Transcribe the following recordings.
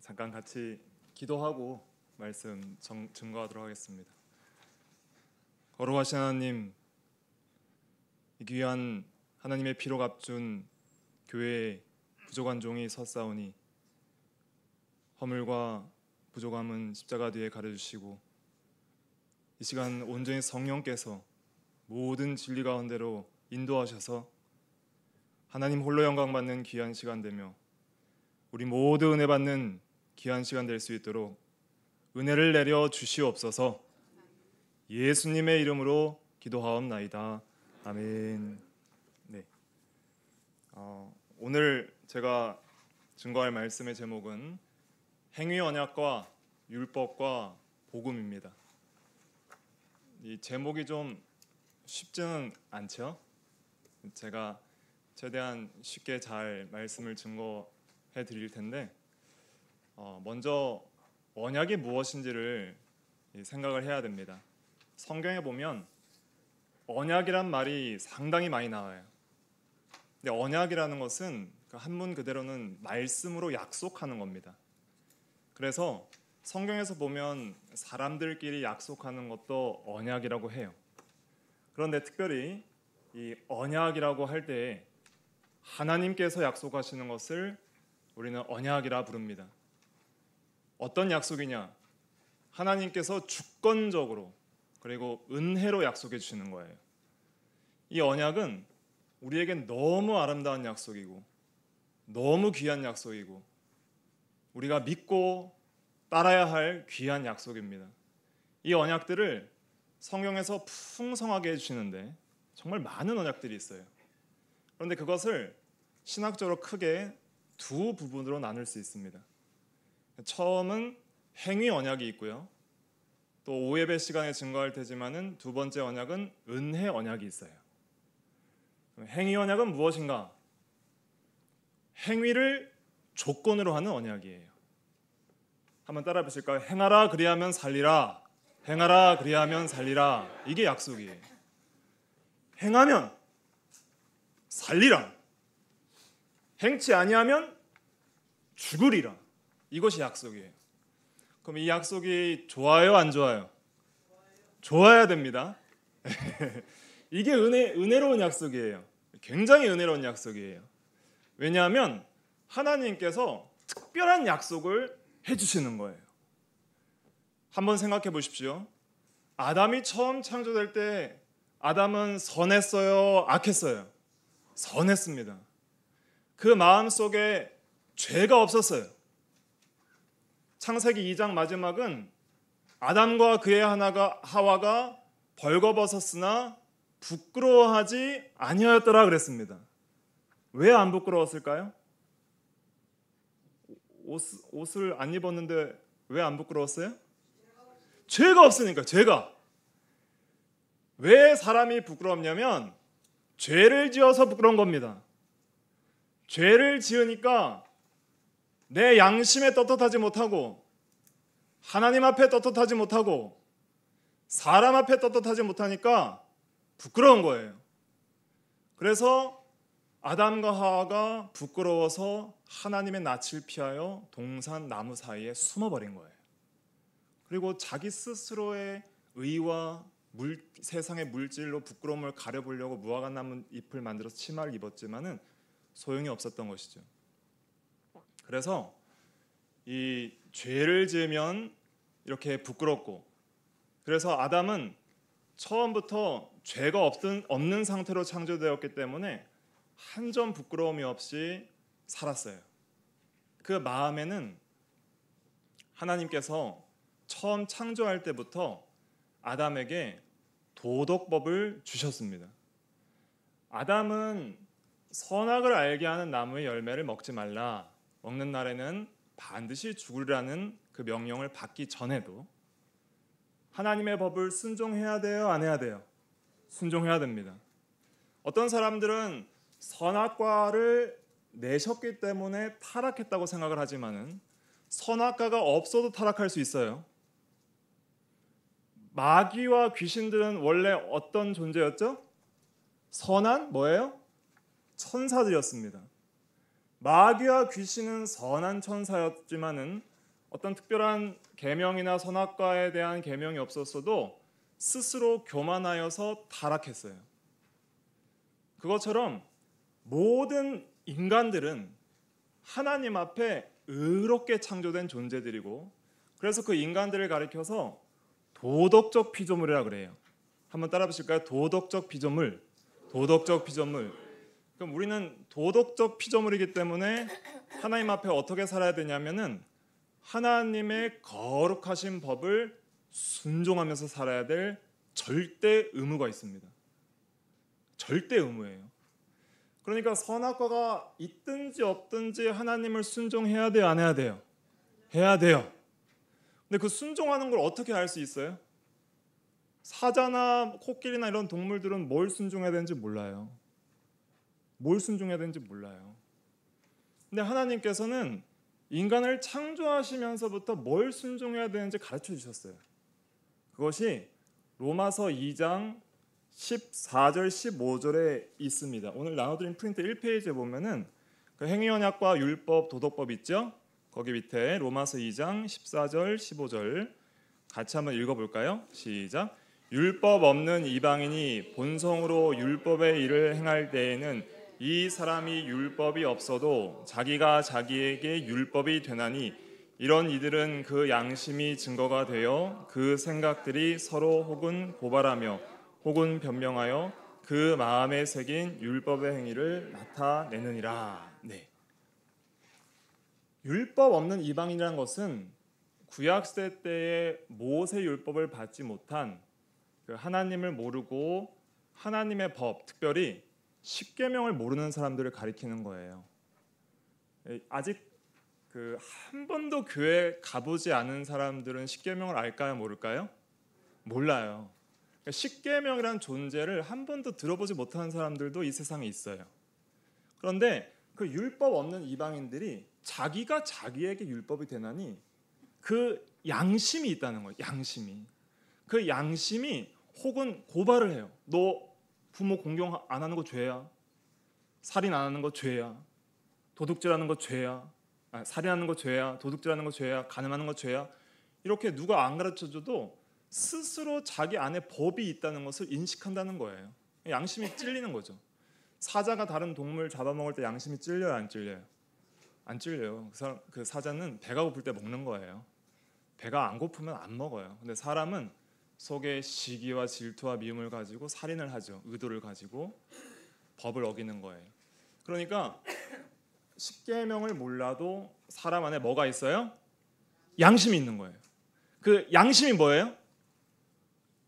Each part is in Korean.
잠깐 같이 기도하고 말씀 증거하도록 하겠습니다. 거룩하신 하나님, 이 귀한 하나님의 피로 값준 교회에 부족한 종이 섰사오니 허물과 부족함은 십자가 뒤에 가려주시고 이 시간 온전히 성령께서 모든 진리 가운데로 인도하셔서 하나님 홀로 영광 받는 귀한 시간 되며 우리 모두 은혜 받는 귀한 시간 될 수 있도록 은혜를 내려 주시옵소서. 예수님의 이름으로 기도하옵나이다. 아멘. 네. 오늘 제가 증거할 말씀의 제목은 행위 언약과 율법과 복음입니다. 이 제목이 좀 쉽지는 않죠. 제가 최대한 쉽게 잘 말씀을 증거해 드릴 텐데 먼저 언약이 무엇인지를 생각을 해야 됩니다. 성경에 보면 언약이란 말이 상당히 많이 나와요. 근데 언약이라는 것은 한문 그대로는 말씀으로 약속하는 겁니다. 그래서 성경에서 보면 사람들끼리 약속하는 것도 언약이라고 해요. 그런데 특별히 이 언약이라고 할 때 하나님께서 약속하시는 것을 우리는 언약이라 부릅니다. 어떤 약속이냐? 하나님께서 주권적으로 그리고 은혜로 약속해 주시는 거예요. 이 언약은 우리에겐 너무 아름다운 약속이고 너무 귀한 약속이고 우리가 믿고 따라야 할 귀한 약속입니다. 이 언약들을 성경에서 풍성하게 해주시는데 정말 많은 언약들이 있어요. 그런데 그것을 신학적으로 크게 두 부분으로 나눌 수 있습니다. 처음은 행위 언약이 있고요. 또 5예배 시간에 증거할 테지만은 두 번째 언약은 은혜 언약이 있어요. 행위 언약은 무엇인가? 행위를 조건으로 하는 언약이에요. 한번 따라 보실까요? 행하라 그리하면 살리라. 행하라 그리하면 살리라. 이게 약속이에요. 행하면 살리라. 행치 아니하면 죽으리라. 이것이 약속이에요. 그럼 이 약속이 좋아요, 안 좋아요? 좋아야 됩니다. 이게 은혜로운 약속이에요. 굉장히 은혜로운 약속이에요. 왜냐하면 하나님께서 특별한 약속을 해주시는 거예요. 한번 생각해 보십시오. 아담이 처음 창조될 때 아담은 선했어요, 악했어요? 선했습니다. 그 마음속에 죄가 없었어요. 창세기 2장 마지막은 아담과 그의 하와가 벌거벗었으나 부끄러워하지 아니하였더라 그랬습니다. 왜 안 부끄러웠을까요? 옷을 안 입었는데 왜 안 부끄러웠어요? 죄가 없으니까. 죄가. 왜 사람이 부끄럽냐면 죄를 지어서 부끄러운 겁니다. 죄를 지으니까 내 양심에 떳떳하지 못하고 하나님 앞에 떳떳하지 못하고 사람 앞에 떳떳하지 못하니까 부끄러운 거예요. 그래서 아담과 하와가 부끄러워서 하나님의 낯을 피하여 동산 나무 사이에 숨어버린 거예요. 그리고 자기 스스로의 의와 세상의 물질로 부끄러움을 가려보려고 무화과 나무 잎을 만들어서 치마를 입었지만은 소용이 없었던 것이죠. 그래서 이 죄를 지으면 이렇게 부끄럽고, 그래서 아담은 처음부터 죄가 없는 상태로 창조되었기 때문에 한 점 부끄러움이 없이 살았어요. 그 마음에는 하나님께서 처음 창조할 때부터 아담에게 도덕법을 주셨습니다. 아담은 선악을 알게 하는 나무의 열매를 먹지 말라, 먹는 날에는 반드시 죽으리라는 그 명령을 받기 전에도 하나님의 법을 순종해야 돼요, 안 해야 돼요? 순종해야 됩니다. 어떤 사람들은 선악과를 내셨기 때문에 타락했다고 생각을 하지만은 선악과가 없어도 타락할 수 있어요. 마귀와 귀신들은 원래 어떤 존재였죠? 선한 뭐예요? 천사들이었습니다. 마귀와 귀신은 선한 천사였지만은 어떤 특별한 계명이나 선악과에 대한 계명이 없었어도 스스로 교만하여서 타락했어요. 그것처럼 모든 인간들은 하나님 앞에 의롭게 창조된 존재들이고, 그래서 그 인간들을 가리켜서 도덕적 피조물이라 그래요. 한번 따라 보실까요? 도덕적 피조물. 도덕적 피조물. 그럼 우리는 도덕적 피조물이기 때문에 하나님 앞에 어떻게 살아야 되냐면은 하나님의 거룩하신 법을 순종하면서 살아야 될 절대 의무가 있습니다. 절대 의무예요. 그러니까 선악과가 있든지 없든지 하나님을 순종해야 돼요, 안 해야 돼요? 해야 돼요. 근데 그 순종하는 걸 어떻게 알 수 있어요? 사자나 코끼리나 이런 동물들은 뭘 순종해야 되는지 몰라요. 뭘 순종해야 되는지 몰라요. 근데 하나님께서는 인간을 창조하시면서부터 뭘 순종해야 되는지 가르쳐 주셨어요. 그것이 로마서 2장 14절 15절에 있습니다. 오늘 나눠드린 프린트 1페이지에 보면은 그 행위언약과 율법, 도덕법 있죠? 거기 밑에 로마서 2장 14절 15절 같이 한번 읽어볼까요? 시작. 율법 없는 이방인이 본성으로 율법의 일을 행할 때에는 이 사람이 율법이 없어도 자기가 자기에게 율법이 되나니 이런 이들은 그 양심이 증거가 되어 그 생각들이 서로 혹은 고발하며 혹은 변명하여 그 마음에 새긴 율법의 행위를 나타내느니라. 네. 율법 없는 이방인이라는 것은 구약시대 때의 모세 율법을 받지 못한 그 하나님을 모르고 하나님의 법, 특별히 십계명을 모르는 사람들을 가리키는 거예요. 아직 한 번도 교회 가보지 않은 사람들은 십계명을 알까요, 모를까요? 몰라요. 십계명이라는 존재를 한 번도 들어보지 못하는 사람들도 이 세상에 있어요. 그런데 그 율법 없는 이방인들이 자기가 자기에게 율법이 되나니 그 양심이 있다는 거예요. 양심이. 그 양심이 혹은 고발을 해요. 너 부모 공경 안 하는 거 죄야. 살인 안 하는 거 죄야. 도둑질하는 거 죄야. 살인하는 거 죄야. 도둑질하는 거 죄야. 간음하는 거 죄야. 이렇게 누가 안 가르쳐줘도 스스로 자기 안에 법이 있다는 것을 인식한다는 거예요. 양심이 찔리는 거죠. 사자가 다른 동물 잡아먹을 때 양심이 찔려요, 안 찔려요? 안 찔려요. 그 사자는 배가 고플 때 먹는 거예요. 배가 안 고프면 안 먹어요. 근데 사람은 속에 시기와 질투와 미움을 가지고 살인을 하죠. 의도를 가지고 법을 어기는 거예요. 그러니까 십계명을 몰라도 사람 안에 뭐가 있어요? 양심이 있는 거예요. 그 양심이 뭐예요?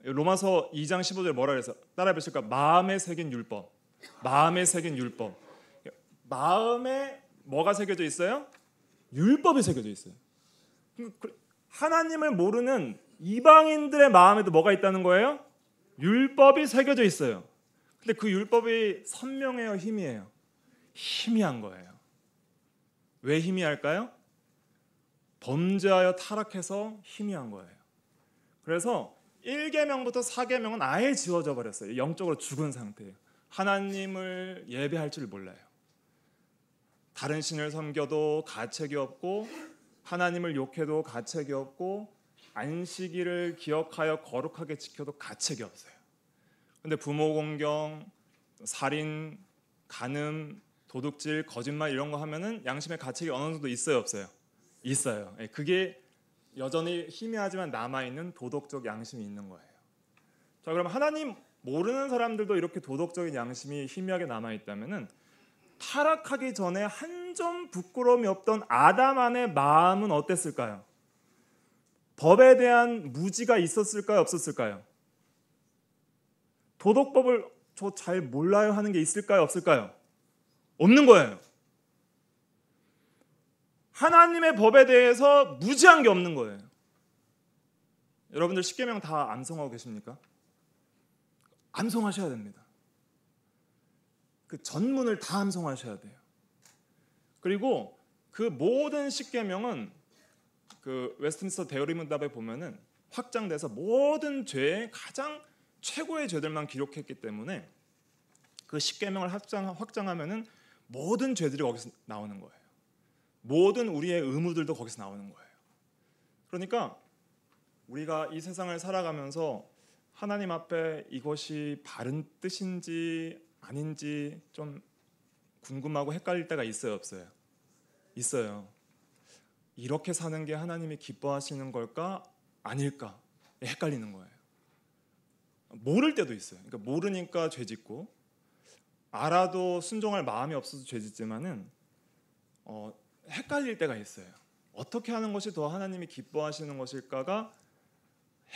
로마서 2장 15절에 뭐라 그래서 따라해 보실까? 마음에 새긴 율법. 마음에 새긴 율법. 마음에 뭐가 새겨져 있어요? 율법이 새겨져 있어요. 하나님을 모르는 이방인들의 마음에도 뭐가 있다는 거예요? 율법이 새겨져 있어요. 근데 그 율법이 선명해요, 희미해요? 희미한 거예요. 왜 희미할까요? 범죄하여 타락해서 희미한 거예요. 그래서 1계명부터 4계명은 아예 지워져 버렸어요. 영적으로 죽은 상태예요. 하나님을 예배할 줄 몰라요. 다른 신을 섬겨도 가책이 없고 하나님을 욕해도 가책이 없고 안식일을 기억하여 거룩하게 지켜도 가책이 없어요. 근데 부모 공경, 살인, 간음, 도둑질, 거짓말 이런 거 하면은 양심의 가책이 어느 정도 있어요, 없어요? 있어요. 그게 여전히 희미하지만 남아있는 도덕적 양심이 있는 거예요. 자, 그럼 하나님 모르는 사람들도 이렇게 도덕적인 양심이 희미하게 남아있다면은 타락하기 전에 한 점 부끄러움이 없던 아담 안의 마음은 어땠을까요? 법에 대한 무지가 있었을까요, 없었을까요? 도덕법을 저 잘 몰라요 하는 게 있을까요, 없을까요? 없는 거예요. 하나님의 법에 대해서 무지한 게 없는 거예요. 여러분들 십계명 다 암송하고 계십니까? 암송하셔야 됩니다. 그 전문을 다 암송하셔야 돼요. 그리고 그 모든 십계명은 그 웨스트민스터 대의문답에 보면은 확장돼서 모든 죄의 가장 최고의 죄들만 기록했기 때문에 그 십계명을 확장하면은 모든 죄들이 거기서 나오는 거예요. 모든 우리의 의무들도 거기서 나오는 거예요. 그러니까 우리가 이 세상을 살아가면서 하나님 앞에 이것이 바른 뜻인지 아닌지 좀 궁금하고 헷갈릴 때가 있어요, 없어요? 있어요. 이렇게 사는 게 하나님이 기뻐하시는 걸까 아닐까 헷갈리는 거예요. 모를 때도 있어요. 그러니까 모르니까 죄짓고, 알아도 순종할 마음이 없어서 죄짓지만은 헷갈릴 때가 있어요. 어떻게 하는 것이 더 하나님이 기뻐하시는 것일까가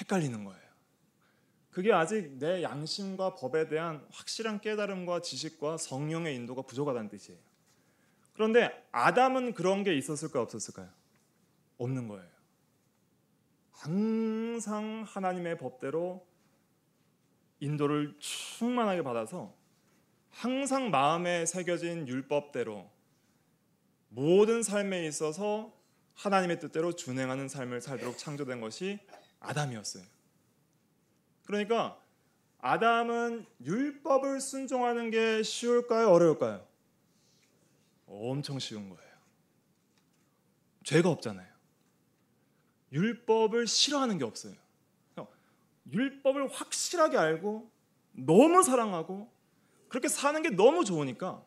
헷갈리는 거예요. 그게 아직 내 양심과 법에 대한 확실한 깨달음과 지식과 성령의 인도가 부족하다는 뜻이에요. 그런데 아담은 그런 게 있었을까요, 없었을까요? 없는 거예요. 항상 하나님의 법대로 인도를 충만하게 받아서 항상 마음에 새겨진 율법대로 모든 삶에 있어서 하나님의 뜻대로 준행하는 삶을 살도록 창조된 것이 아담이었어요. 그러니까 아담은 율법을 순종하는 게 쉬울까요, 어려울까요? 엄청 쉬운 거예요. 죄가 없잖아요. 율법을 싫어하는 게 없어요. 율법을 확실하게 알고 너무 사랑하고 그렇게 사는 게 너무 좋으니까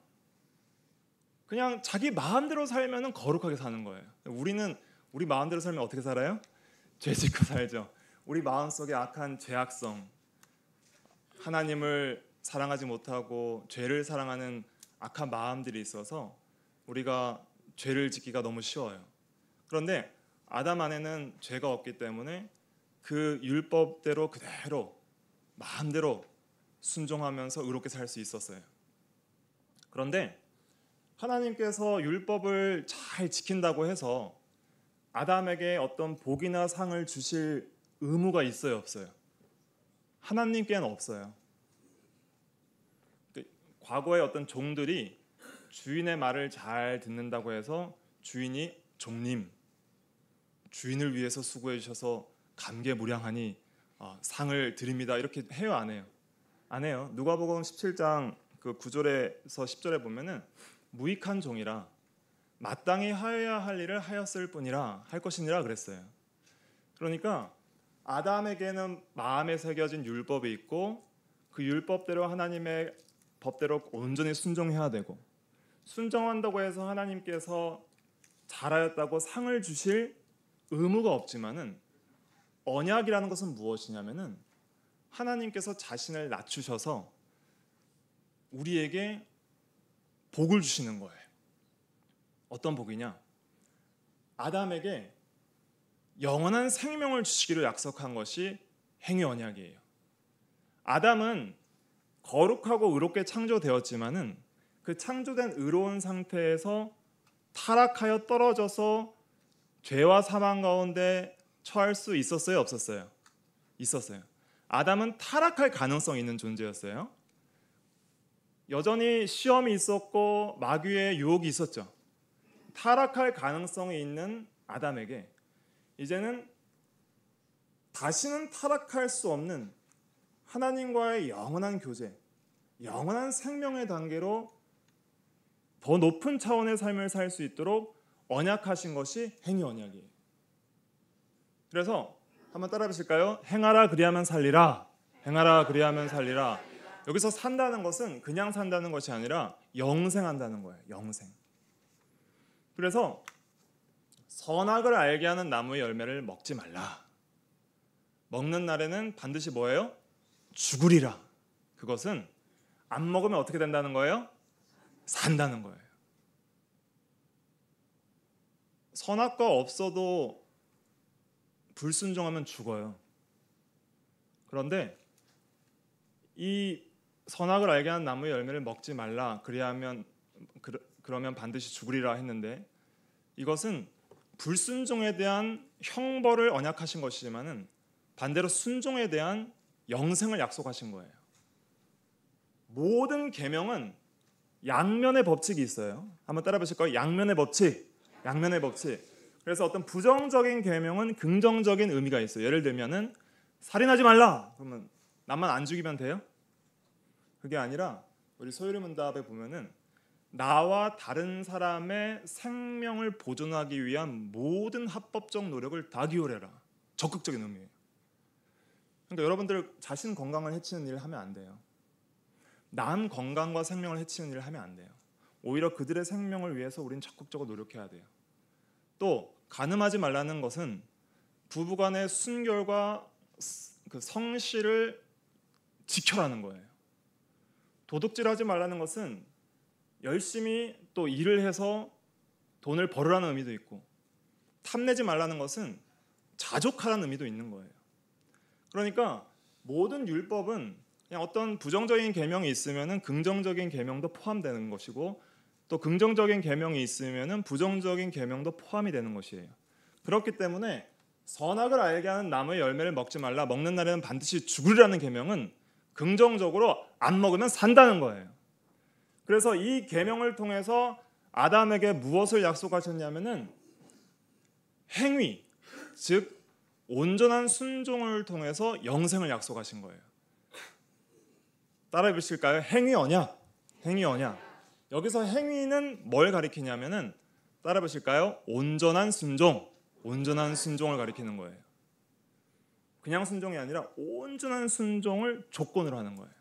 그냥 자기 마음대로 살면 거룩하게 사는 거예요. 우리는 우리 마음대로 살면 어떻게 살아요? 죄 짓고 살죠. 우리 마음속에 악한 죄악성, 하나님을 사랑하지 못하고 죄를 사랑하는 악한 마음들이 있어서 우리가 죄를 짓기가 너무 쉬워요. 그런데 아담 안에는 죄가 없기 때문에 그 율법대로 그대로 마음대로 순종하면서 의롭게 살 수 있었어요. 그런데 하나님께서 율법을 잘 지킨다고 해서 아담에게 어떤 복이나 상을 주실 의무가 있어요, 없어요? 하나님께는 없어요. 과거의 어떤 종들이 주인의 말을 잘 듣는다고 해서 주인이 종님, 주인을 위해서 수고해 주셔서 감개무량하니 상을 드립니다, 이렇게 해요, 안 해요? 안 해요. 누가복음 17장 그 9절에서 10절에 보면은 무익한 종이라 마땅히 하여야 할 일을 하였을 뿐이라 할 것이니라 그랬어요. 그러니까 아담에게는 마음에 새겨진 율법이 있고 그 율법대로 하나님의 법대로 온전히 순종해야 되고, 순종한다고 해서 하나님께서 잘하였다고 상을 주실 의무가 없지만은 언약이라는 것은 무엇이냐면은 하나님께서 자신을 낮추셔서 우리에게 복을 주시는 거예요. 어떤 복이냐? 아담에게 영원한 생명을 주시기로 약속한 것이 행위 언약이에요. 아담은 거룩하고 의롭게 창조되었지만은 그 창조된 의로운 상태에서 타락하여 떨어져서 죄와 사망 가운데 처할 수 있었어요, 없었어요? 있었어요. 아담은 타락할 가능성이 있는 존재였어요. 여전히 시험이 있었고 마귀의 유혹이 있었죠. 타락할 가능성이 있는 아담에게 이제는 다시는 타락할 수 없는 하나님과의 영원한 교제, 영원한 생명의 단계로 더 높은 차원의 삶을 살 수 있도록 언약하신 것이 행위 언약이에요. 그래서 한번 따라해 보실까요? 행하라 그리하면 살리라. 행하라 그리하면 살리라. 여기서 산다는 것은 그냥 산다는 것이 아니라 영생한다는 거예요. 영생. 그래서 선악을 알게 하는 나무의 열매를 먹지 말라. 먹는 날에는 반드시 뭐예요? 죽으리라. 그것은 안 먹으면 어떻게 된다는 거예요? 산다는 거예요. 선악과 없어도 불순종하면 죽어요. 그런데 이 선악을 알게 하는 나무의 열매를 먹지 말라. 그러면 반드시 죽으리라 했는데, 이것은 불순종에 대한 형벌을 언약하신 것이지만은 반대로 순종에 대한 영생을 약속하신 거예요. 모든 계명은 양면의 법칙이 있어요. 한번 따라 보실 거예요. 양면의 법칙. 양면의 법칙. 그래서 어떤 부정적인 계명은 긍정적인 의미가 있어요. 예를 들면은 살인하지 말라. 그러면 나만 안 죽이면 돼요? 그게 아니라 우리 소유리 문답에 보면은 나와 다른 사람의 생명을 보존하기 위한 모든 합법적 노력을 다 기울여라. 적극적인 의미예요. 그러니까 여러분들 자신 건강을 해치는 일을 하면 안 돼요. 남 건강과 생명을 해치는 일을 하면 안 돼요. 오히려 그들의 생명을 위해서 우리는 적극적으로 노력해야 돼요. 또 간음하지 말라는 것은 부부간의 순결과 그 성실을 지켜라는 거예요. 도둑질하지 말라는 것은 열심히 또 일을 해서 돈을 벌으라는 의미도 있고, 탐내지 말라는 것은 자족하라는 의미도 있는 거예요. 그러니까 모든 율법은 그냥 어떤 부정적인 계명이 있으면은 긍정적인 계명도 포함되는 것이고, 또 긍정적인 계명이 있으면은 부정적인 계명도 포함이 되는 것이에요. 그렇기 때문에 선악을 알게 하는 나무의 열매를 먹지 말라, 먹는 날에는 반드시 죽으리라는 계명은 긍정적으로 안 먹으면 산다는 거예요. 그래서 이 계명을 통해서 아담에게 무엇을 약속하셨냐면은 행위, 즉 온전한 순종을 통해서 영생을 약속하신 거예요. 따라해 보실까요? 행위 언약. 행위 언약. 여기서 행위는 뭘 가리키냐면은, 따라해 보실까요? 온전한 순종. 온전한 순종을 가리키는 거예요. 그냥 순종이 아니라 온전한 순종을 조건으로 하는 거예요.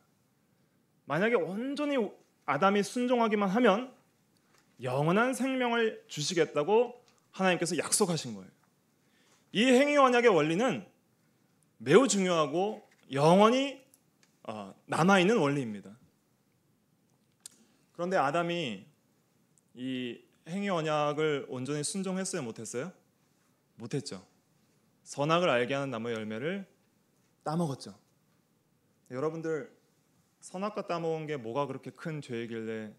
만약에 온전히 아담이 순종하기만 하면 영원한 생명을 주시겠다고 하나님께서 약속하신 거예요. 이 행위 언약의 원리는 매우 중요하고 영원히 남아있는 원리입니다. 그런데 아담이 이 행위 언약을 온전히 순종했어요? 못했어요? 못했죠. 선악을 알게 하는 나무의 열매를 따먹었죠. 여러분들, 선악과 따먹은 게 뭐가 그렇게 큰 죄이길래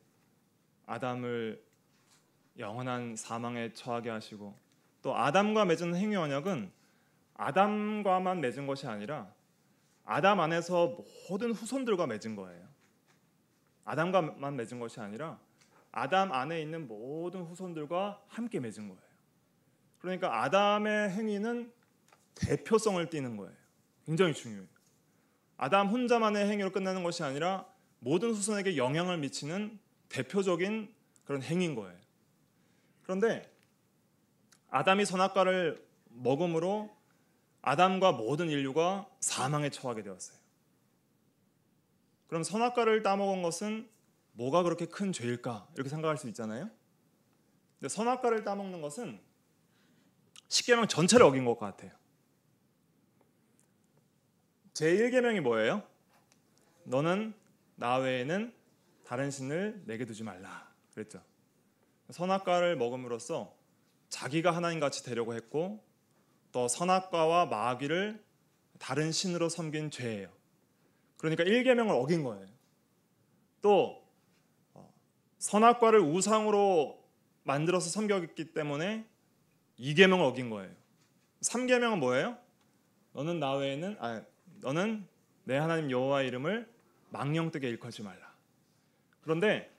아담을 영원한 사망에 처하게 하시고, 또 아담과 맺은 행위 언약은 아담과만 맺은 것이 아니라 아담 안에서 모든 후손들과 맺은 거예요. 아담과만 맺은 것이 아니라 아담 안에 있는 모든 후손들과 함께 맺은 거예요. 그러니까 아담의 행위는 대표성을 띠는 거예요. 굉장히 중요해요. 아담 혼자만의 행위로 끝나는 것이 아니라 모든 후손에게 영향을 미치는 대표적인 그런 행위인 거예요. 그런데 아담이 선악과를 먹음으로 아담과 모든 인류가 사망에 처하게 되었어요. 그럼 선악과를 따먹은 것은 뭐가 그렇게 큰 죄일까? 이렇게 생각할 수 있잖아요. 근데 선악과를 따먹는 것은 십계명 전체를 어긴 것 같아요. 제1계명이 뭐예요? 너는 나 외에는 다른 신을 내게 두지 말라 그랬죠. 선악과를 먹음으로써 자기가 하나님같이 되려고 했고, 또 선악과와 마귀를 다른 신으로 섬긴 죄예요. 그러니까 1계명을 어긴 거예요. 또 선악과를 우상으로 만들어서 섬겼기 때문에 2계명을 어긴 거예요. 3계명은 뭐예요? 너는 나 외에는 너는 내 하나님 여호와의 이름을 망령되게 일컬지 말라. 그런데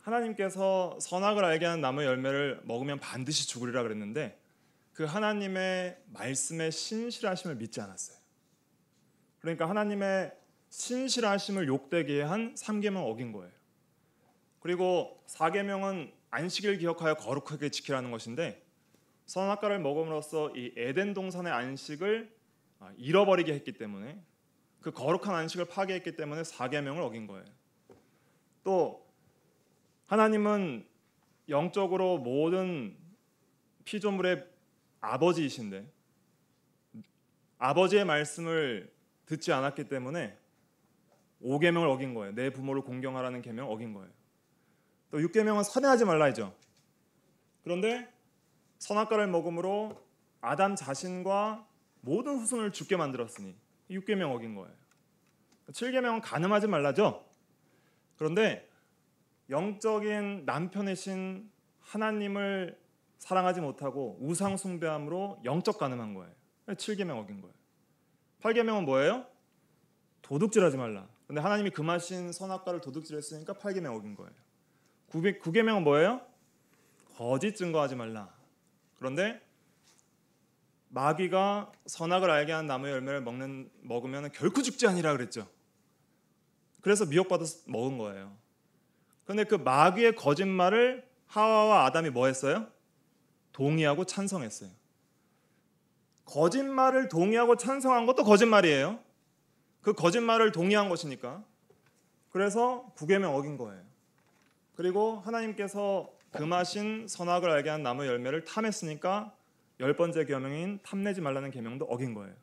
하나님께서 선악을 알게 하는 나무의 열매를 먹으면 반드시 죽으리라 그랬는데, 그 하나님의 말씀의 신실하심을 믿지 않았어요. 그러니까 하나님의 신실하심을 욕되게 한 3계명 어긴 거예요. 그리고 4계명은 안식일 기억하여 거룩하게 지키라는 것인데, 선악과를 먹음으로써 이 에덴 동산의 안식을 잃어버리게 했기 때문에, 그 거룩한 안식을 파괴했기 때문에 4계명을 어긴 거예요. 또 하나님은 영적으로 모든 피조물의 아버지이신데 아버지의 말씀을 듣지 않았기 때문에 5계명을 어긴 거예요. 내 부모를 공경하라는 계명을 어긴 거예요. 또 6계명은 살인하지 말라이죠. 그런데 선악과를 먹음으로 아담 자신과 모든 후손을 죽게 만들었으니 6계명 어긴 거예요. 7계명은 간음하지 말라죠. 그런데 영적인 남편이신 하나님을 사랑하지 못하고 우상 숭배함으로 영적 간음한 거예요. 7계명 어긴 거예요. 8계명은 뭐예요? 도둑질하지 말라. 근데 하나님이 금하신 선악과를 도둑질했으니까 8계명 어긴 거예요. 9계명은 뭐예요? 거짓 증거하지 말라. 그런데 마귀가 선악을 알게 하는 나무의 열매를 먹으면 결코 죽지 아니라 그랬죠. 그래서 미혹받아서 먹은 거예요. 그런데 그 마귀의 거짓말을 하와와 아담이 뭐 했어요? 동의하고 찬성했어요. 거짓말을 동의하고 찬성한 것도 거짓말이에요. 그 거짓말을 동의한 것이니까. 그래서 구계명 어긴 거예요. 그리고 하나님께서 금하신 선악을 알게 한 나무 열매를 탐했으니까 10번째 계명인 탐내지 말라는 계명도 어긴 거예요.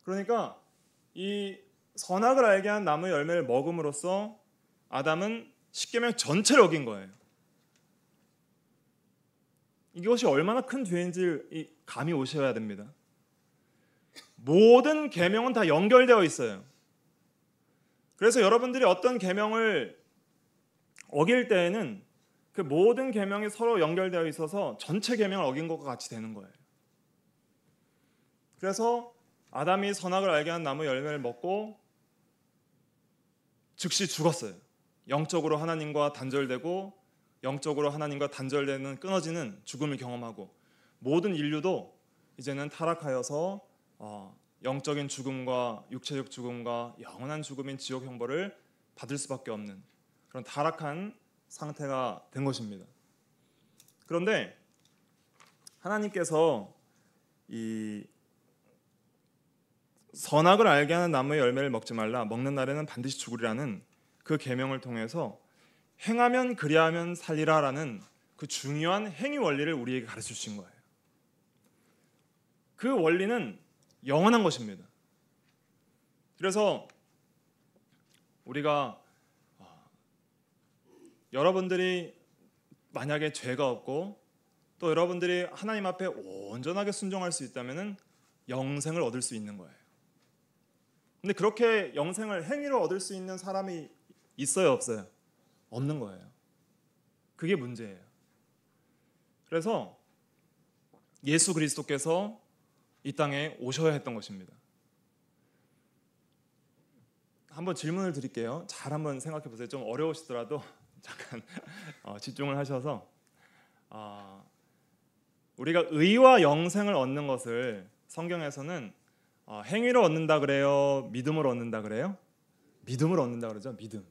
그러니까 이 선악을 알게 한 나무 열매를 먹음으로써 아담은 십계명 전체를 어긴 거예요. 이것이 얼마나 큰 죄인지 감이 오셔야 됩니다. 모든 계명은 다 연결되어 있어요. 그래서 여러분들이 어떤 계명을 어길 때에는 그 모든 계명이 서로 연결되어 있어서 전체 계명을 어긴 것과 같이 되는 거예요. 그래서 아담이 선악을 알게 한 나무 열매를 먹고 즉시 죽었어요. 영적으로 하나님과 단절되고 영적으로 하나님과 단절되는 끊어지는 죽음을 경험하고 모든 인류도 이제는 타락하여서 영적인 죽음과 육체적 죽음과 영원한 죽음인 지옥 형벌을 받을 수밖에 없는 그런 타락한 상태가 된 것입니다. 그런데 하나님께서 이 선악을 알게 하는 나무의 열매를 먹지 말라, 먹는 날에는 반드시 죽으리라는 그 계명을 통해서 행하면 그리하면 살리라라는 그 중요한 행위 원리를 우리에게 가르쳐 주신 거예요. 그 원리는 영원한 것입니다. 그래서 우리가 여러분들이 만약에 죄가 없고 또 여러분들이 하나님 앞에 온전하게 순종할 수 있다면 영생을 얻을 수 있는 거예요. 근데 그렇게 영생을 행위로 얻을 수 있는 사람이 있어요, 없어요? 없는 거예요. 그게 문제예요. 그래서 예수 그리스도께서 이 땅에 오셔야 했던 것입니다. 한번 질문을 드릴게요. 잘 한번 생각해 보세요. 좀 어려우시더라도 잠깐 집중을 하셔서 우리가 의와 영생을 얻는 것을 성경에서는 행위로 얻는다 그래요? 믿음으로 얻는다 그래요? 믿음으로 얻는다 그러죠. 믿음.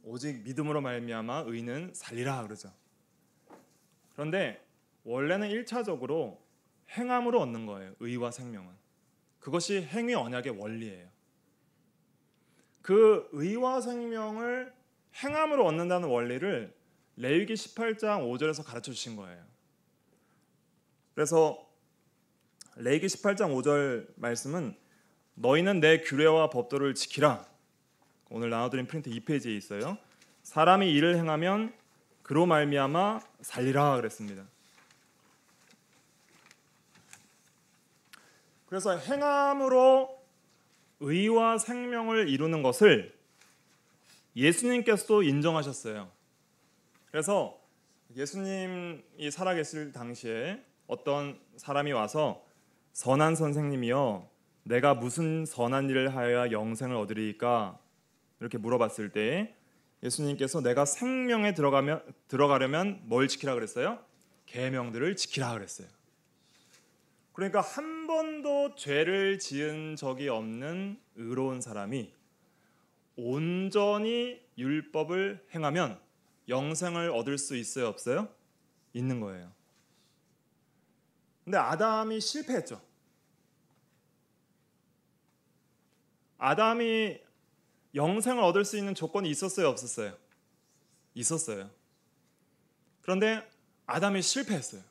오직 믿음으로 말미암아 의는 살리라 그러죠. 그런데 원래는 1차적으로 행함으로 얻는 거예요. 의와 생명은. 그것이 행위 언약의 원리예요. 그 의와 생명을 행함으로 얻는다는 원리를 레위기 18장 5절에서 가르쳐 주신 거예요. 그래서 레위기 18장 5절 말씀은 너희는 내 규례와 법도를 지키라. 오늘 나눠드린 프린트 2페이지에 있어요. 사람이 일을 행하면 그로 말미암아 살리라 그랬습니다. 그래서 행함으로 의와 생명을 이루는 것을 예수님께서도 인정하셨어요. 그래서 예수님이 살아계실 당시에 어떤 사람이 와서 선한 선생님이여 내가 무슨 선한 일을 하여야 영생을 얻으리까 이렇게 물어봤을 때 예수님께서 내가 생명에 들어가려면 뭘 지키라 그랬어요? 계명들을 지키라 그랬어요. 그러니까 한 번도 죄를 지은 적이 없는 의로운 사람이 온전히 율법을 행하면 영생을 얻을 수 있어요, 없어요? 있는 거예요. 근데 아담이 실패했죠. 아담이 영생을 얻을 수 있는 조건이 있었어요, 없었어요? 있었어요. 그런데 아담이 실패했어요.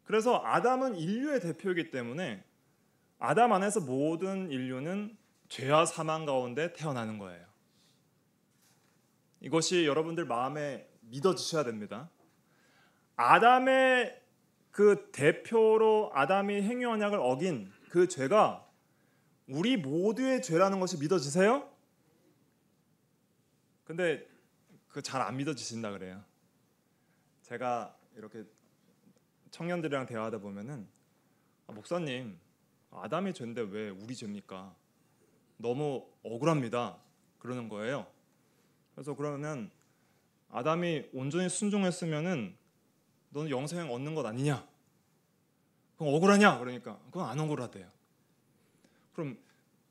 그래서 아담은 인류의 대표이기 때문에 아담 안에서 모든 인류는 죄와 사망 가운데 태어나는 거예요. 이것이 여러분들 마음에 믿어지셔야 됩니다. 아담의 그 대표로 아담이 행위 언약을 어긴 그 죄가 우리 모두의 죄라는 것이 믿어지세요? 근데 그 잘 안 믿어지신다 그래요. 제가 이렇게 청년들이랑 대화하다 보면은 목사님 아담의 죄인데 왜 우리 죄입니까? 너무 억울합니다. 그러는 거예요. 그래서 그러면 아담이 온전히 순종했으면은 너는 영생 얻는 것 아니냐? 그럼 억울하냐? 그러니까 그건 안 억울하대요. 그럼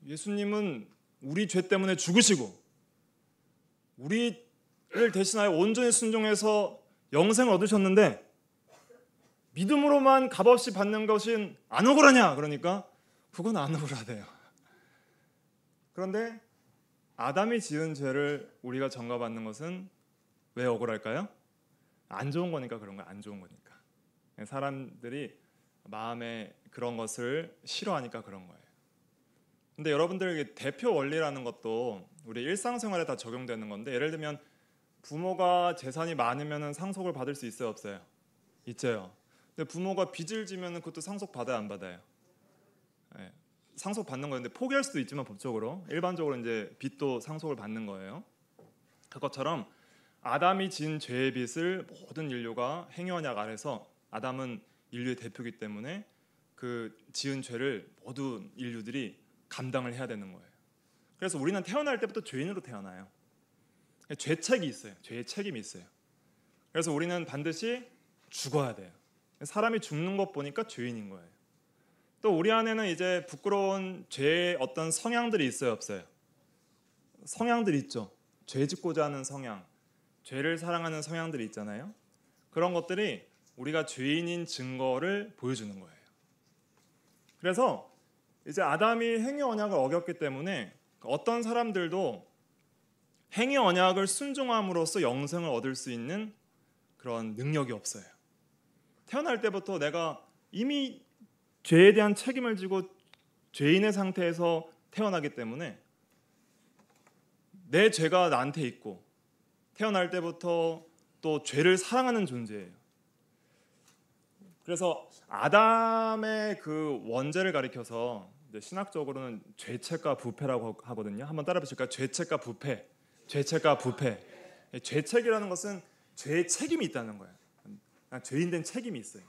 예수님은 우리 죄 때문에 죽으시고 우리를 대신하여 온전히 순종해서 영생을 얻으셨는데 믿음으로만 값없이 받는 것은 안 억울하냐? 그러니까 그건 안 억울하대요. 그런데 아담이 지은 죄를 우리가 전가받는 것은 왜 억울할까요? 안 좋은 거니까 그런 거예요. 안 좋은 거니까. 사람들이 마음에 그런 것을 싫어하니까 그런 거예요. 근데 여러분들 대표 원리라는 것도 우리 일상생활에 다 적용되는 건데, 예를 들면 부모가 재산이 많으면 상속을 받을 수 있어요, 없어요? 있죠. 근데 부모가 빚을 지면 그것도 상속 받아요, 안 받아요? 네. 상속 받는 거였는데 포기할 수도 있지만 법적으로 일반적으로 이제 빚도 상속을 받는 거예요. 그것처럼 아담이 지은 죄의 빚을 모든 인류가 행위 언약 아래서, 아담은 인류의 대표이기 때문에 그 지은 죄를 모든 인류들이 감당을 해야 되는 거예요. 그래서 우리는 태어날 때부터 죄인으로 태어나요. 죄책이 있어요. 죄의 책임이 있어요. 그래서 우리는 반드시 죽어야 돼요. 사람이 죽는 것 보니까 죄인인 거예요. 또 우리 안에는 이제 부끄러운 죄의 어떤 성향들이 있어요, 없어요? 성향들이 있죠. 죄 짓고자 하는 성향, 죄를 사랑하는 성향들이 있잖아요. 그런 것들이 우리가 죄인인 증거를 보여주는 거예요. 그래서 이제 아담이 행위 언약을 어겼기 때문에 어떤 사람들도 행위 언약을 순종함으로써 영생을 얻을 수 있는 그런 능력이 없어요. 태어날 때부터 내가 이미 죄에 대한 책임을 지고 죄인의 상태에서 태어나기 때문에 내 죄가 나한테 있고, 태어날 때부터 또 죄를 사랑하는 존재예요. 그래서 아담의 그 원죄를 가리켜서 신학적으로는 죄책과 부패라고 하거든요. 한번 따라 보실까요? 죄책과 부패. 죄책과 부패. 죄책이라는 것은 죄의 책임이 있다는 거예요. 죄인 된 책임이 있어요.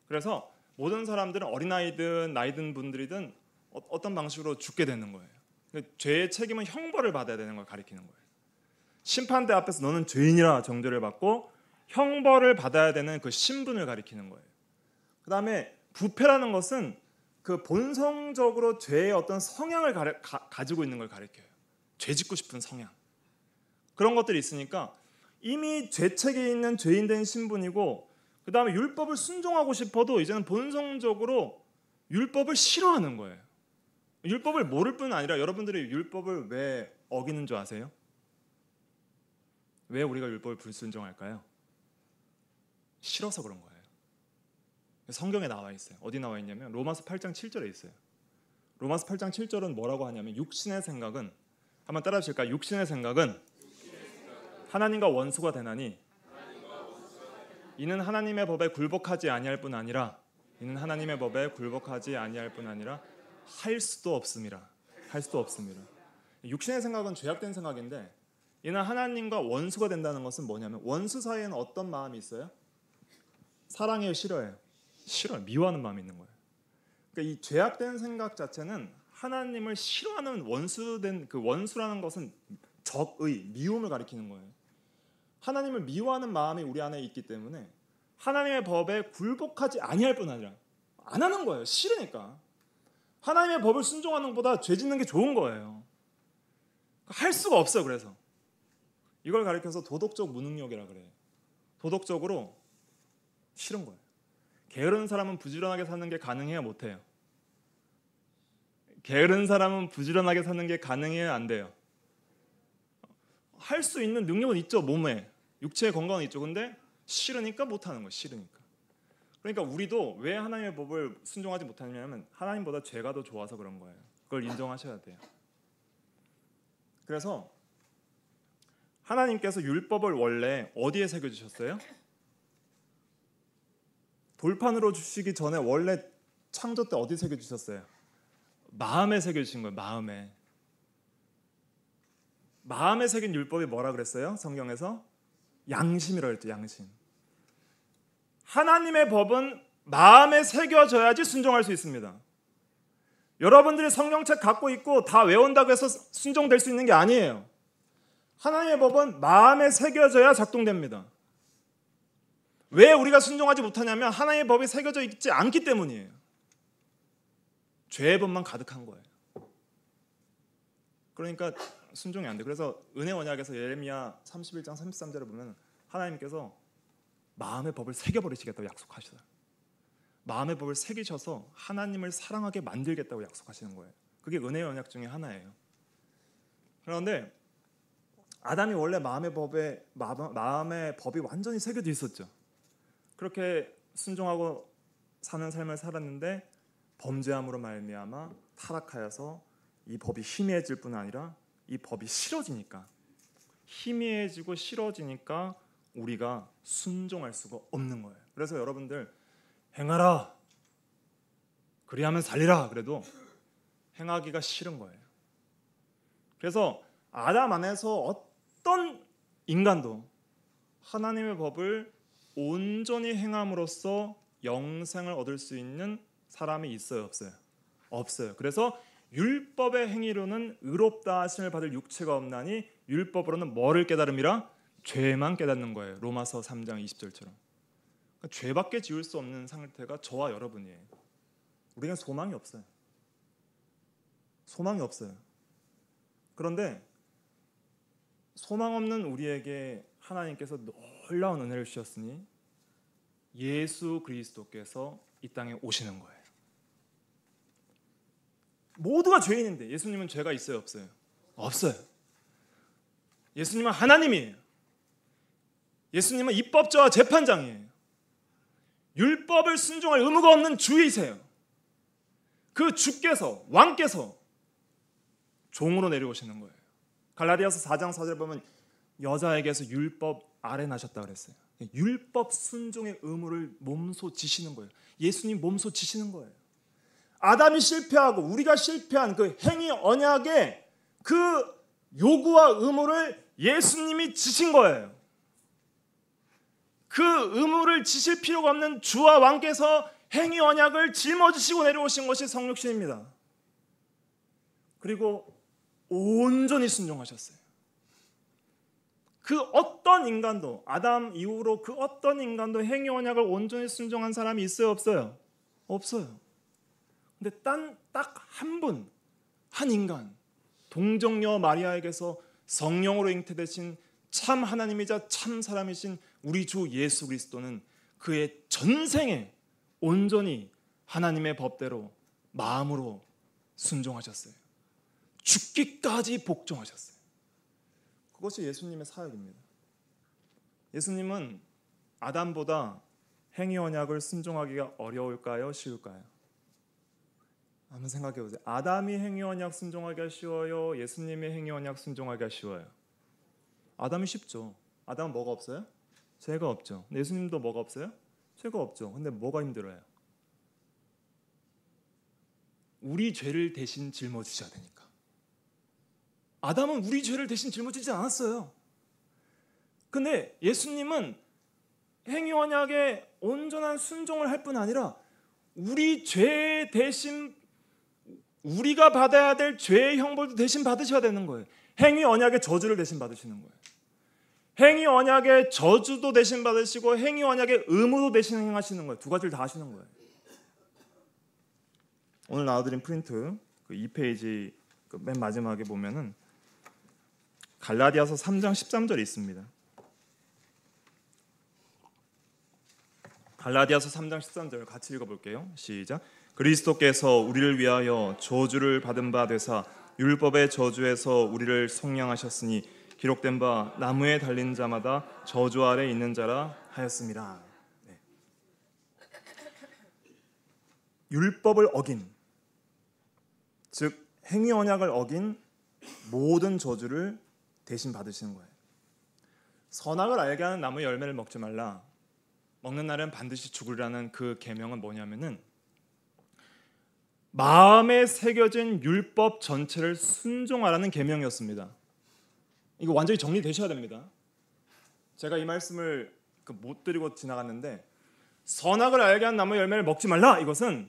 그래서 모든 사람들은 어린아이든 나이든 분들이든 어떤 방식으로 죽게 되는 거예요. 죄의 책임은 형벌을 받아야 되는 걸 가리키는 거예요. 심판대 앞에서 너는 죄인이라 정죄를 받고 형벌을 받아야 되는 그 신분을 가리키는 거예요. 그 다음에 부패라는 것은 그 본성적으로 죄의 어떤 성향을 가지고 있는 걸 가리켜요. 죄 짓고 싶은 성향. 그런 것들이 있으니까 이미 죄책에 있는 죄인 된 신분이고, 그 다음에 율법을 순종하고 싶어도 이제는 본성적으로 율법을 싫어하는 거예요. 율법을 모를 뿐 아니라 여러분들이 율법을 왜 어기는 줄 아세요? 왜 우리가 율법을 불순종할까요? 싫어서 그런 거예요. 성경에 나와 있어요. 어디 나와 있냐면 로마서 8장 7절에 있어요. 로마서 8장 7절은 뭐라고 하냐면, 육신의 생각은, 한번 따라 하실까요? 육신의 생각은 하나님과 원수가 되나니 이는 하나님의 법에 굴복하지 아니할 뿐 아니라, 이는 하나님의 법에 굴복하지 아니할 뿐 아니라 할 수도 없습니다. 할 수도 없습니다. 육신의 생각은 죄악된 생각인데, 이는 하나님과 원수가 된다는 것은 뭐냐면, 원수 사이에는 어떤 마음이 있어요? 사랑해요, 싫어해요? 싫어요. 미워하는 마음이 있는 거예요. 그러니까 이 죄악된 생각 자체는 하나님을 싫어하는 원수된, 그 원수라는 것은 적의, 미움을 가리키는 거예요. 하나님을 미워하는 마음이 우리 안에 있기 때문에 하나님의 법에 굴복하지 아니할 뿐 아니라 안 하는 거예요. 싫으니까. 하나님의 법을 순종하는 것보다 죄 짓는 게 좋은 거예요. 할 수가 없어요. 그래서 이걸 가리켜서 도덕적 무능력이라 그래요. 도덕적으로 싫은 거예요. 게으른 사람은 부지런하게 사는 게 가능해요, 못해요? 게으른 사람은 부지런하게 사는 게 가능해요, 안 돼요? 할 수 있는 능력은 있죠, 몸에. 육체의 건강은 있죠. 근데 싫으니까 못하는 거예요. 싫으니까. 그러니까 우리도 왜 하나님의 법을 순종하지 못하냐면 하나님보다 죄가 더 좋아서 그런 거예요. 그걸 인정하셔야 돼요. 그래서 하나님께서 율법을 원래 어디에 새겨주셨어요? 돌판으로 주시기 전에 원래 창조 때 어디 새겨주셨어요? 마음에 새겨주신 거예요. 마음에. 마음에 새긴 율법이 뭐라 그랬어요? 성경에서? 양심이라고 했죠. 양심. 하나님의 법은 마음에 새겨져야지 순종할 수 있습니다. 여러분들이 성경책 갖고 있고 다 외운다고 해서 순종될 수 있는 게 아니에요. 하나님의 법은 마음에 새겨져야 작동됩니다. 왜 우리가 순종하지 못하냐면 하나님의 법이 새겨져 있지 않기 때문이에요. 죄의 법만 가득한 거예요. 그러니까 순종이 안 돼. 그래서 은혜 언약에서 예레미야 31장 33절에 보면 하나님께서 마음의 법을 새겨버리시겠다고 약속하시어요. 마음의 법을 새기셔서 하나님을 사랑하게 만들겠다고 약속하시는 거예요. 그게 은혜의 언약 중에 하나예요. 그런데 아담이 원래 마음의 법이 완전히 새겨져 있었죠. 그렇게 순종하고 사는 삶을 살았는데 범죄함으로 말미암아 타락하여서 이 법이 희미해질 뿐 아니라 이 법이 싫어지니까, 희미해지고 싫어지니까 우리가 순종할 수가 없는 거예요. 그래서 여러분들 행하라, 그리하면 살리라 그래도 행하기가 싫은 거예요. 그래서 아담 안에서 어떤 인간도 하나님의 법을 온전히 행함으로써 영생을 얻을 수 있는 사람이 있어요, 없어요? 없어요. 그래서 율법의 행위로는 의롭다 하심을 받을 육체가 없나니 율법으로는 뭐를 깨달음이라? 죄만 깨닫는 거예요. 로마서 3장 20절처럼. 그러니까 죄밖에 지을 수 없는 상태가 저와 여러분이에요. 우리에겐 소망이 없어요. 소망이 없어요. 그런데 소망 없는 우리에게 하나님께서 놀라운 은혜를 주셨으니 예수 그리스도께서 이 땅에 오시는 거예요. 모두가 죄인인데 예수님은 죄가 있어요, 없어요? 없어요. 예수님은 하나님이에요. 예수님은 입법자와 재판장이에요. 율법을 순종할 의무가 없는 주이세요. 그 주께서, 왕께서 종으로 내려오시는 거예요. 갈라디아서 4장 4절 보면 여자에게서 율법 아래 나셨다 그랬어요. 율법 순종의 의무를 몸소 지시는 거예요. 예수님 몸소 지시는 거예요. 아담이 실패하고 우리가 실패한 그 행위 언약의 그 요구와 의무를 예수님이 지신 거예요. 그 의무를 지실 필요가 없는 주와 왕께서 행위 언약을 짊어지시고 내려오신 것이 성육신입니다. 그리고 온전히 순종하셨어요. 그 어떤 인간도, 아담 이후로 그 어떤 인간도 행위 언약을 온전히 순종한 사람이 있어요, 없어요? 없어요. 근데 딱 한 분, 한 인간, 동정녀 마리아에게서 성령으로 잉태되신 참 하나님이자 참 사람이신 우리 주 예수 그리스도는 그의 전생에 온전히 하나님의 법대로 마음으로 순종하셨어요. 죽기까지 복종하셨어요. 그것이 예수님의 사역입니다. 예수님은 아담보다 행위 언약을 순종하기가 어려울까요? 쉬울까요? 한번 생각해 보세요. 아담이 행위 언약 순종하기가 쉬워요? 예수님의 행위 언약 순종하기가 쉬워요? 아담이 쉽죠. 아담은 뭐가 없어요? 죄가 없죠. 근데 예수님도 뭐가 없어요? 죄가 없죠. 근데 뭐가 힘들어요? 우리 죄를 대신 짊어지셔야 되니까. 아담은 우리 죄를 대신 짊어지지 않았어요. 근데 예수님은 행위 언약에 온전한 순종을 할 뿐 아니라 우리 죄 대신, 우리가 받아야 될 죄의 형벌도 대신 받으셔야 되는 거예요. 행위 언약의 저주를 대신 받으시는 거예요. 행위 언약의 저주도 대신 받으시고 행위 언약의 의무도 대신 행하시는 거예요. 두 가지를 다 하시는 거예요. 오늘 나와드린 프린트 그 2페이지 그 맨 마지막에 보면은 갈라디아서 3장 13절이 있습니다. 갈라디아서 3장 13절 같이 읽어볼게요. 시작. 그리스도께서 우리를 위하여 저주를 받은 바 되사 율법의 저주에서 우리를 속량하셨으니 기록된 바 나무에 달린 자마다 저주 아래 있는 자라 하였습니다. 네. 율법을 어긴, 즉 행위 언약을 어긴 모든 저주를 대신 받으시는 거예요. 선악을 알게 하는 나무 열매를 먹지 말라. 먹는 날은 반드시 죽으리라는 그 계명은 뭐냐면은 마음에 새겨진 율법 전체를 순종하라는 계명이었습니다. 이거 완전히 정리되셔야 됩니다. 제가 이 말씀을 못 드리고 지나갔는데 선악을 알게 한 나무 열매를 먹지 말라. 이것은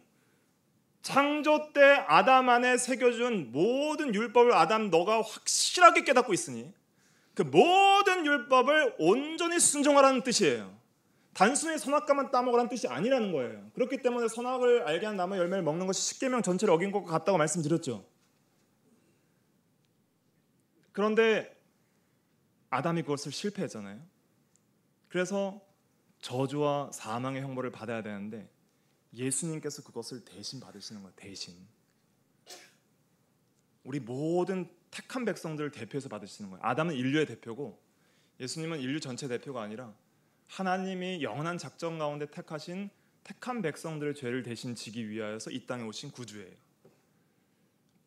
창조 때 아담 안에 새겨준 모든 율법을 아담 너가 확실하게 깨닫고 있으니 그 모든 율법을 온전히 순종하라는 뜻이에요. 단순히 선악과만 따먹으라는 뜻이 아니라는 거예요. 그렇기 때문에 선악을 알게 한 나무 열매를 먹는 것이 십계명 전체를 어긴 것과 같다고 말씀드렸죠. 그런데 아담이 그것을 실패했잖아요. 그래서 저주와 사망의 형벌을 받아야 되는데 예수님께서 그것을 대신 받으시는 거예요. 대신. 우리 모든 택한 백성들을 대표해서 받으시는 거예요. 아담은 인류의 대표고 예수님은 인류 전체 대표가 아니라 하나님이 영원한 작정 가운데 택하신 택한 백성들의 죄를 대신 지기 위하여서 이 땅에 오신 구주예요.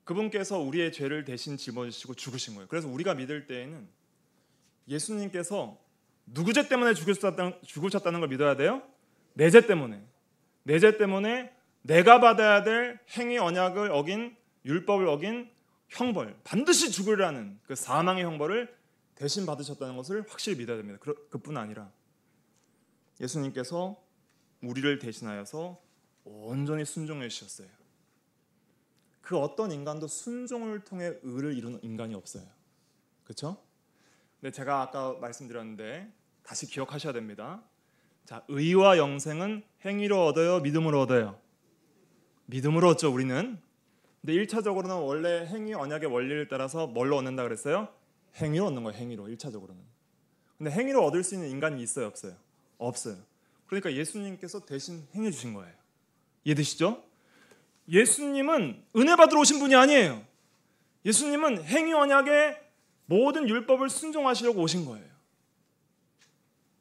그분께서 우리의 죄를 대신 짊어지시고 죽으신 거예요. 그래서 우리가 믿을 때에는 예수님께서 누구 죄 때문에 죽으셨다는 걸 믿어야 돼요? 내 죄 때문에. 내 죄 때문에 내가 받아야 될 행위 언약을 어긴, 율법을 어긴 형벌, 반드시 죽으라는 그 사망의 형벌을 대신 받으셨다는 것을 확실히 믿어야 됩니다. 그뿐 아니라 예수님께서 우리를 대신하여서 온전히 순종해 주셨어요. 그 어떤 인간도 순종을 통해 의를 이루는 인간이 없어요. 그렇죠? 근데 제가 아까 말씀드렸는데 다시 기억하셔야 됩니다. 자, 의와 영생은 행위로 얻어요, 믿음으로 얻어요? 믿음으로 얻죠, 우리는. 근데 1차적으로는 원래 행위 언약의 원리를 따라서 뭘로 얻는다 그랬어요? 행위로 얻는 거예요, 행위로. 1차적으로는. 근데 행위로 얻을 수 있는 인간이 있어요, 없어요? 없어요. 그러니까 예수님께서 대신 행해 주신 거예요. 이해되시죠? 예수님은 은혜 받으러 오신 분이 아니에요. 예수님은 행위 언약의 모든 율법을 순종하시려고 오신 거예요.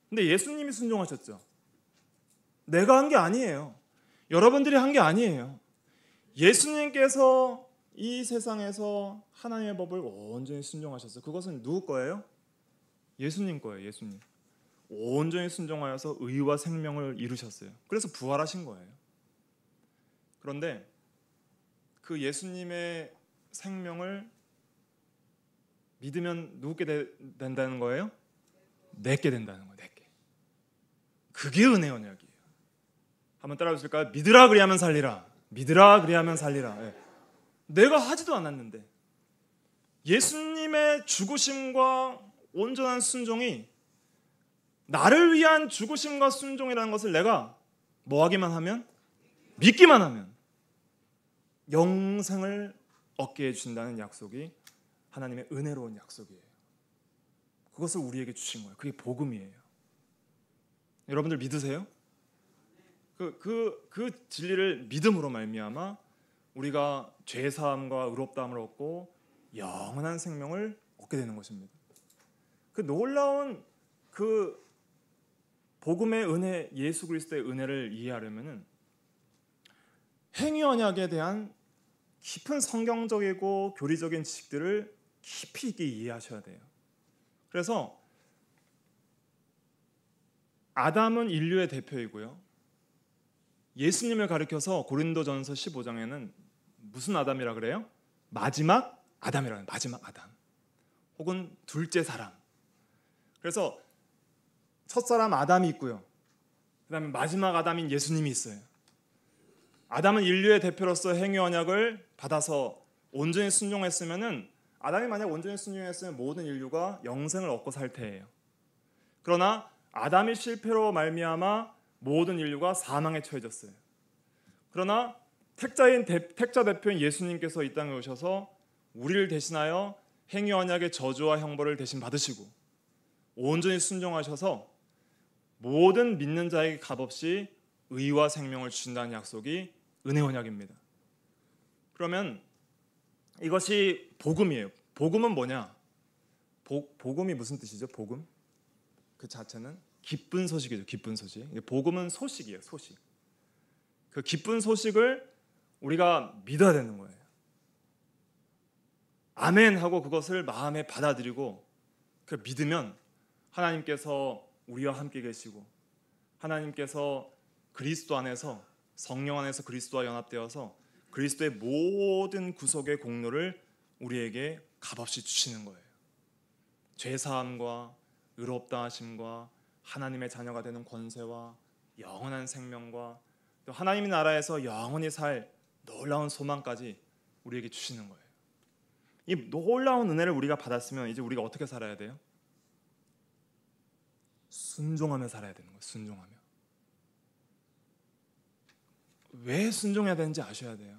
근데 예수님이 순종하셨죠. 내가 한 게 아니에요. 여러분들이 한 게 아니에요. 예수님께서 이 세상에서 하나님의 법을 온전히 순종하셨어요. 그것은 누구 거예요? 예수님 거예요. 예수님. 온전히 순종하여서 의와 생명을 이루셨어요. 그래서 부활하신 거예요. 그런데 그 예수님의 생명을 믿으면 누구께 된다는 거예요? 내게 된다는 거예요. 내게. 그게 은혜 언약이에요. 한번 따라 주실까요? 믿으라 그리하면 살리라. 믿으라 그리하면 살리라. 네. 내가 하지도 않았는데 예수님의 죽으심과 온전한 순종이 나를 위한 죽으심과 순종이라는 것을 내가 뭐 하기만 하면? 믿기만 하면 영생을 얻게 해주신다는 약속이 하나님의 은혜로운 약속이에요. 그것을 우리에게 주신 거예요. 그게 복음이에요. 여러분들 믿으세요? 그 진리를 믿음으로 말미암아 우리가 죄사함과 의롭다함을 얻고 영원한 생명을 얻게 되는 것입니다. 그 놀라운 그 복음의 은혜, 예수 그리스도의 은혜를 이해하려면은 행위 언약에 대한 깊은 성경적이고 교리적인 지식들을 깊이 있게 이해하셔야 돼요. 그래서 아담은 인류의 대표이고요. 예수님을 가리켜서 고린도전서 15장에는 무슨 아담이라 그래요? 마지막 아담이라는 마지막 아담. 혹은 둘째 사람. 그래서 첫사람 아담이 있고요. 그다음에 마지막 아담인 예수님이 있어요. 아담은 인류의 대표로서 행위 언약을 받아서 온전히 순종했으면은 아담이 만약 온전히 순종했으면 모든 인류가 영생을 얻고 살 테예요. 그러나 아담이 실패로 말미암아 모든 인류가 사망에 처해졌어요. 그러나 택자 대표인 예수님께서 이 땅에 오셔서 우리를 대신하여 행위 언약의 저주와 형벌을 대신 받으시고 온전히 순종하셔서 모든 믿는 자에게 값없이 의와 생명을 주신다는 약속이 은혜 언약입니다. 그러면 이것이 복음이에요. 복음은 뭐냐? 복음이 무슨 뜻이죠? 복음? 그 자체는 기쁜 소식이죠. 기쁜 소식. 복음은 소식이에요. 소식. 그 기쁜 소식을 우리가 믿어야 되는 거예요. 아멘 하고 그것을 마음에 받아들이고 그 믿으면 하나님께서 우리와 함께 계시고 하나님께서 그리스도 안에서 성령 안에서 그리스도와 연합되어서 그리스도의 모든 구속의 공로를 우리에게 값없이 주시는 거예요. 죄사함과 의롭다 하심과 하나님의 자녀가 되는 권세와 영원한 생명과 또 하나님의 나라에서 영원히 살 놀라운 소망까지 우리에게 주시는 거예요. 이 놀라운 은혜를 우리가 받았으면 이제 우리가 어떻게 살아야 돼요? 순종하며 살아야 되는 거예요. 순종하며. 왜 순종해야 되는지 아셔야 돼요.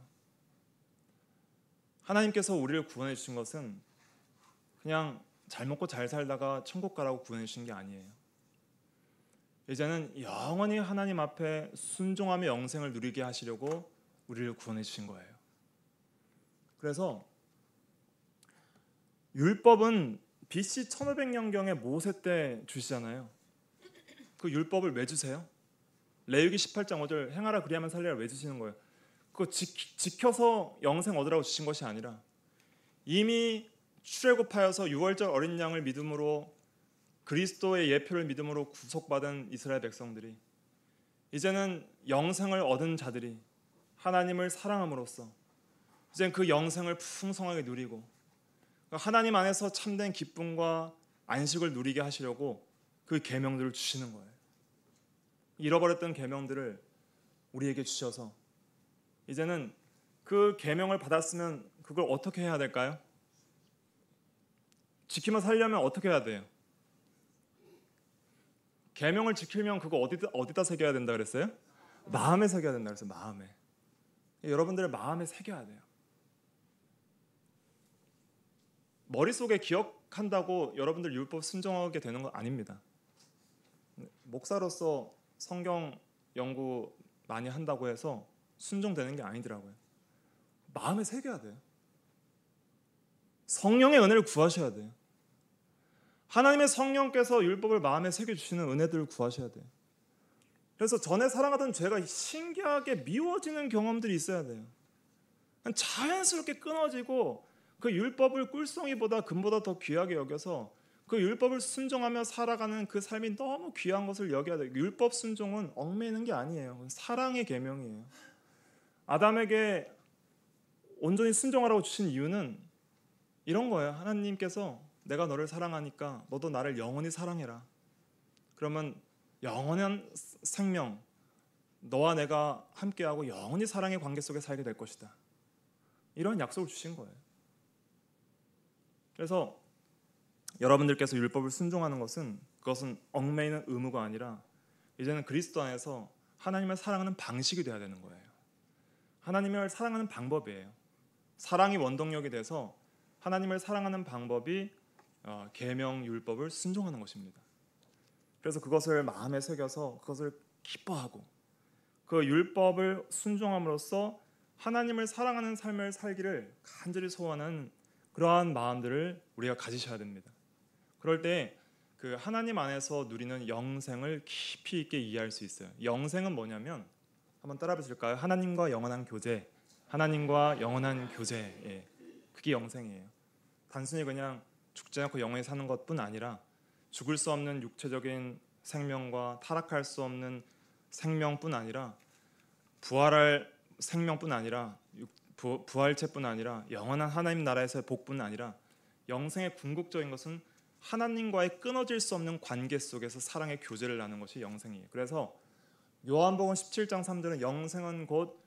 하나님께서 우리를 구원해 주신 것은 그냥 잘 먹고 잘 살다가 천국 가라고 구원해 주신 게 아니에요. 이제는 영원히 하나님 앞에 순종하며 영생을 누리게 하시려고 우리를 구원해 주신 거예요. 그래서 율법은 BC 1500년경에 모세 때 주시잖아요. 그 율법을 왜 주세요? 레위기 18장 5절 행하라 그리하면 살리라 왜 주시는 거예요? 그거 지켜서 영생 얻으라고 주신 것이 아니라 이미 출애굽하여서 유월절 어린 양을 믿음으로 그리스도의 예표를 믿음으로 구속받은 이스라엘 백성들이 이제는 영생을 얻은 자들이 하나님을 사랑함으로써 이제 그 영생을 풍성하게 누리고 하나님 안에서 참된 기쁨과 안식을 누리게 하시려고 그 계명들을 주시는 거예요. 잃어버렸던 계명들을 우리에게 주셔서 이제는 그 계명을 받았으면 그걸 어떻게 해야 될까요? 지키며 살려면 어떻게 해야 돼요? 계명을 지키려면 그거 어디다 새겨야 된다 그랬어요? 마음에 새겨야 된다 그랬어요. 마음에. 여러분들의 마음에 새겨야 돼요. 머릿속에 기억한다고 여러분들 율법 순종하게 되는 건 아닙니다. 목사로서 성경 연구 많이 한다고 해서 순종되는 게 아니더라고요. 마음에 새겨야 돼요. 성령의 은혜를 구하셔야 돼요. 하나님의 성령께서 율법을 마음에 새겨주시는 은혜들을 구하셔야 돼요. 그래서 전에 살아가던 죄가 신기하게 미워지는 경험들이 있어야 돼요. 자연스럽게 끊어지고 그 율법을 꿀송이보다 금보다 더 귀하게 여겨서 그 율법을 순종하며 살아가는 그 삶이 너무 귀한 것을 여겨야 돼요. 율법 순종은 얽매이는 게 아니에요. 사랑의 계명이에요. 아담에게 온전히 순종하라고 주신 이유는 이런 거예요. 하나님께서 내가 너를 사랑하니까 너도 나를 영원히 사랑해라. 그러면 영원한 생명, 너와 내가 함께하고 영원히 사랑의 관계 속에 살게 될 것이다. 이런 약속을 주신 거예요. 그래서 여러분들께서 율법을 순종하는 것은 그것은 얽매이는 의무가 아니라 이제는 그리스도 안에서 하나님을 사랑하는 방식이 되어야 되는 거예요. 하나님을 사랑하는 방법이에요. 사랑이 원동력이 돼서 하나님을 사랑하는 방법이 계명 율법을 순종하는 것입니다. 그래서 그것을 마음에 새겨서 그것을 기뻐하고 그 율법을 순종함으로써 하나님을 사랑하는 삶을 살기를 간절히 소원하는 그러한 마음들을 우리가 가지셔야 됩니다. 그럴 때 그 하나님 안에서 누리는 영생을 깊이 있게 이해할 수 있어요. 영생은 뭐냐면 한번 따라 보실까요? 하나님과 영원한 교제, 하나님과 영원한 교제, 그게 영생이에요. 단순히 그냥 죽지 않고 영원히 사는 것뿐 아니라 죽을 수 없는 육체적인 생명과 타락할 수 없는 생명뿐 아니라 부활할 생명뿐 아니라 부활체뿐 아니라 영원한 하나님 나라에서의 복뿐 아니라 영생의 궁극적인 것은 하나님과의 끊어질 수 없는 관계 속에서 사랑의 교제를 나누는 것이 영생이에요. 그래서 요한복음 17장 3절은 영생은 곧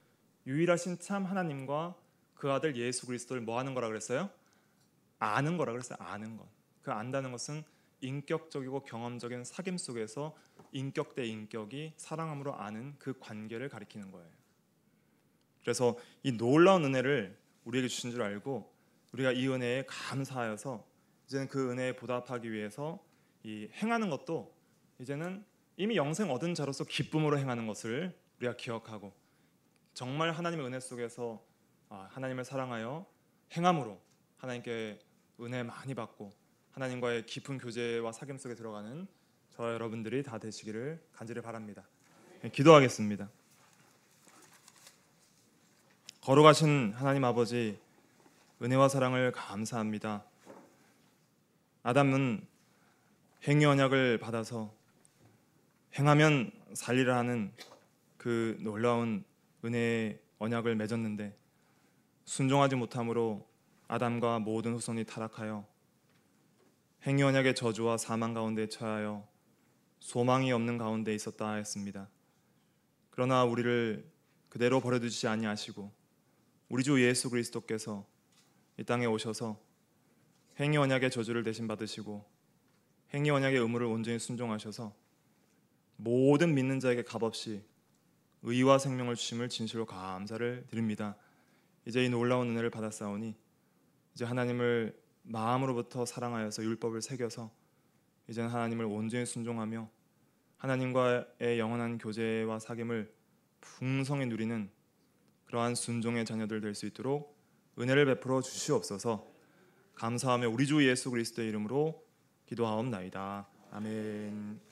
유일하신 참 하나님과 그 아들 예수 그리스도를 뭐 하는 거라 그랬어요? 아는 거라 그랬어요. 아는 것. 그 안다는 것은 인격적이고 경험적인 사귐 속에서 인격 대 인격이 사랑함으로 아는 그 관계를 가리키는 거예요. 그래서 이 놀라운 은혜를 우리에게 주신 줄 알고 우리가 이 은혜에 감사하여서 이제는 그 은혜에 보답하기 위해서 이 행하는 것도 이제는 이미 영생 얻은 자로서 기쁨으로 행하는 것을 우리가 기억하고 정말 하나님의 은혜 속에서 하나님을 사랑하여 행함으로 하나님께 은혜 많이 받고 하나님과의 깊은 교제와 사귐 속에 들어가는 저와 여러분들이 다 되시기를 간절히 바랍니다. 기도하겠습니다. 거룩하신 하나님 아버지, 은혜와 사랑을 감사합니다. 아담은 행위 언약을 받아서 행하면 살리라 하는 그 놀라운 은혜의 언약을 맺었는데 순종하지 못함으로 아담과 모든 후손이 타락하여 행위 언약의 저주와 사망 가운데 처하여 소망이 없는 가운데 있었다 하였습니다. 그러나 우리를 그대로 버려두지 아니하시고 우리 주 예수 그리스도께서 이 땅에 오셔서 행위 언약의 저주를 대신 받으시고 행위 언약의 의무를 온전히 순종하셔서 모든 믿는 자에게 값없이 의와 생명을 주심을 진실로 감사를 드립니다. 이제 이 놀라운 은혜를 받았사오니 이제 하나님을 마음으로부터 사랑하여서 율법을 새겨서 이제는 하나님을 온전히 순종하며 하나님과의 영원한 교제와 사귐을 풍성히 누리는 그러한 순종의 자녀들 될 수 있도록 은혜를 베풀어 주시옵소서. 감사하며 우리 주 예수 그리스도의 이름으로 기도하옵나이다. 아멘.